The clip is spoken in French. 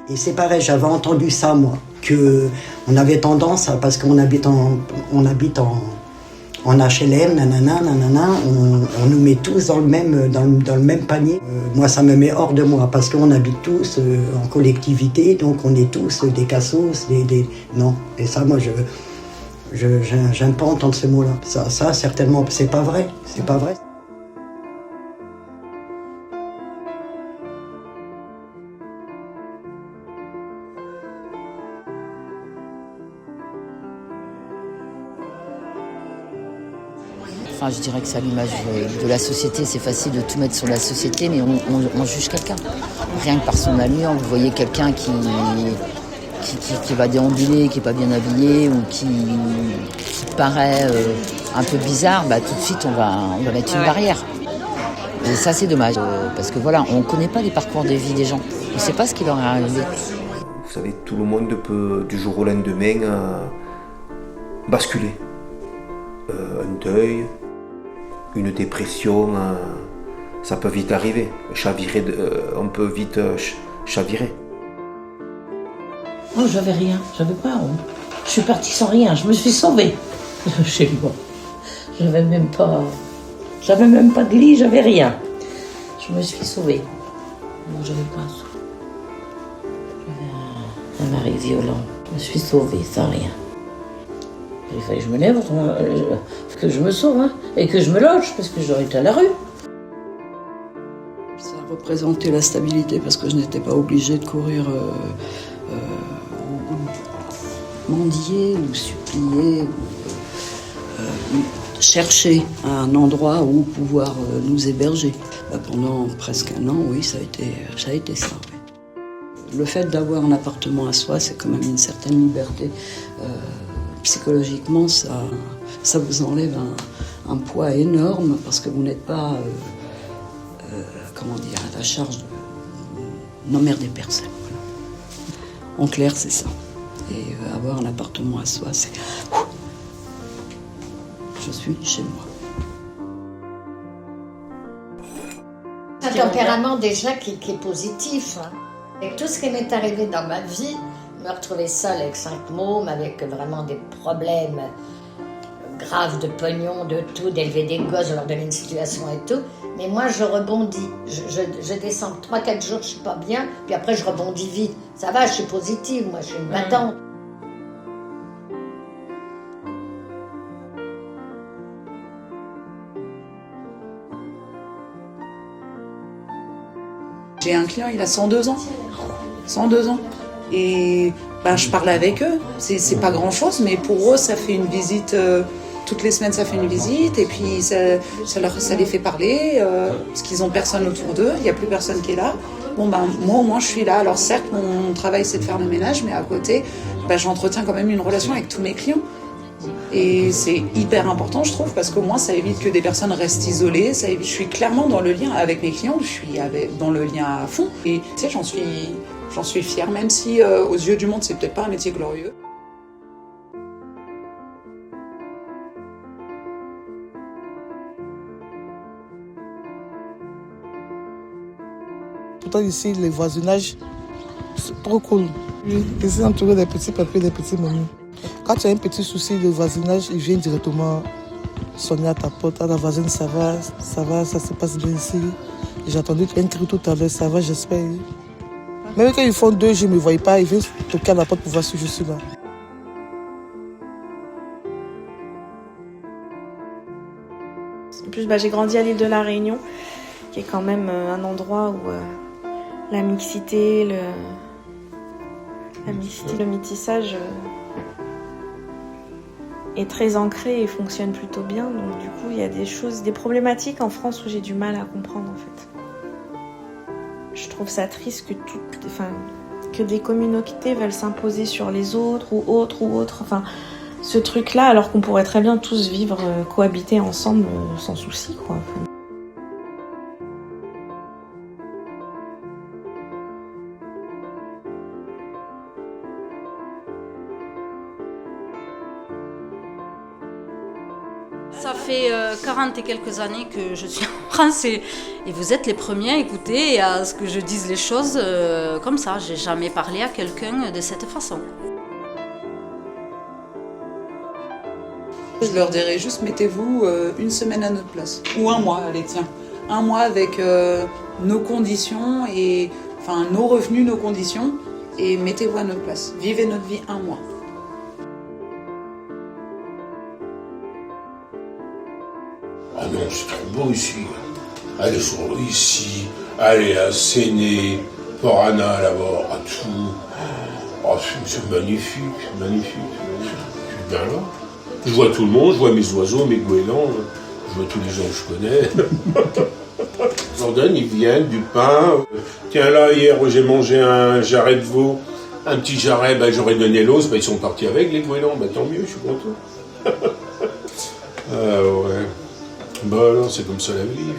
Et c'est pareil, j'avais entendu ça, moi, que on avait tendance, parce qu'on habite en HLM, nanana, nanana, on nous met tous dans le même panier. Moi, ça me met hors de moi, parce qu'on habite tous en collectivité, donc on est tous des cassos, non. Et ça, moi, j'aime pas entendre ce mot-là. Ça, certainement, c'est pas vrai. C'est pas vrai. Enfin, je dirais que c'est à l'image de la société. C'est facile de tout mettre sur la société, mais on juge quelqu'un. Rien que par son allure, vous voyez quelqu'un qui va déambuler, qui n'est pas bien habillé ou qui paraît un peu bizarre, bah, tout de suite on va mettre une barrière. Et ça c'est dommage, parce que voilà, on ne connaît pas les parcours de vie des gens. On ne sait pas ce qui leur est arrivé. Vous savez, tout le monde peut du jour au lendemain basculer. Un deuil, une dépression, ça peut vite arriver. On peut vite chavirer. Oh, j'avais rien, j'avais pas honte. Je suis partie sans rien, je me suis sauvée chez moi. J'avais même pas de lit, j'avais rien. Je me suis sauvée. Non, j'avais pas un sou. J'avais un mari violent. Je me suis sauvée sans rien. Il fallait que je me lève, que je me sauve, hein, et que je me loge, parce que j'aurais été à la rue. Ça représentait la stabilité, parce que je n'étais pas obligée de courir mendier ou supplier, ou chercher un endroit où pouvoir nous héberger. Pendant presque un an, oui, ça a été ça. Oui. Le fait d'avoir un appartement à soi, c'est quand même une certaine liberté. Psychologiquement, ça vous enlève un poids énorme parce que vous n'êtes pas, à la charge d'emmerder personne. Voilà. En clair, c'est ça. Et avoir un appartement à soi, c'est... Je suis chez moi. Un tempérament déjà qui est positif. Hein. Et tout ce qui m'est arrivé dans ma vie, me retrouver seule avec 5 mômes, avec vraiment des problèmes graves de pognon, de tout, d'élever des gosses, de leur donner une situation et tout. Mais moi, je rebondis. Je descends 3-4 jours, je suis pas bien, puis après, je rebondis vite. Ça va, je suis positive, moi, je suis une battante. J'ai un client, il a 102 ans. 102 ans. Et je parle avec eux. C'est pas grand-chose, mais pour eux, ça fait une visite. Toutes les semaines, ça fait une visite. Et puis, ça les fait parler. Parce qu'ils ont personne autour d'eux. Il n'y a plus personne qui est là. Bon, moi, au moins, je suis là. Alors, certes, mon travail, c'est de faire le ménage. Mais à côté, j'entretiens quand même une relation avec tous mes clients. Et c'est hyper important, je trouve, parce qu'au moins, ça évite que des personnes restent isolées. Je suis clairement dans le lien avec mes clients. Je suis dans le lien à fond. Et tu sais, j'en suis fière, même si aux yeux du monde, c'est peut-être pas un métier glorieux. Pourtant ici, les voisinages, c'est trop cool. Ici, entouré des petits papiers, des petits mamies. Quand tu as un petit souci de voisinage, ils viennent directement sonner à ta porte. Ah, la voisine, ça va, ça se passe bien ici. J'ai entendu un cri tout à l'heure, ça va, j'espère. Même quand ils font 2 jours, je ne me voient pas, ils viennent toquer à la porte pour voir si je suis là. En plus, j'ai grandi à l'île de la Réunion, qui est quand même un endroit où la mixité, le métissage est très ancré et fonctionne plutôt bien. Donc du coup, il y a des problématiques en France où j'ai du mal à comprendre en fait. Je trouve ça triste que des communautés veulent s'imposer sur les autres ou autres. Enfin, ce truc-là, alors qu'on pourrait très bien tous vivre, cohabiter ensemble sans souci, quoi. Enfin. Ça fait 40 et quelques années que je suis en France et vous êtes les premiers à écouter et à ce que je dise les choses comme ça. J'ai jamais parlé à quelqu'un de cette façon. Je leur dirais juste, mettez-vous une semaine à notre place. Ou un mois, allez tiens. Un mois avec nos conditions, et enfin nos revenus, nos conditions, et mettez-vous à notre place. Vivez notre vie un mois. Ah non, c'est trop beau ici. Allez sur ici, allez à Séné, Port-Anna là-bas, à tout. Oh, c'est magnifique, magnifique. Je suis bien là. Je vois tout le monde, je vois mes oiseaux, mes goélands, je vois tous les gens que je connais. Jordan, ils viennent, du pain. Tiens là, hier j'ai mangé un jarret de veau, un petit jarret, j'aurais donné l'os, ils sont partis avec les goélands, tant mieux, je suis content. Ah ouais. Non, c'est comme ça la vie.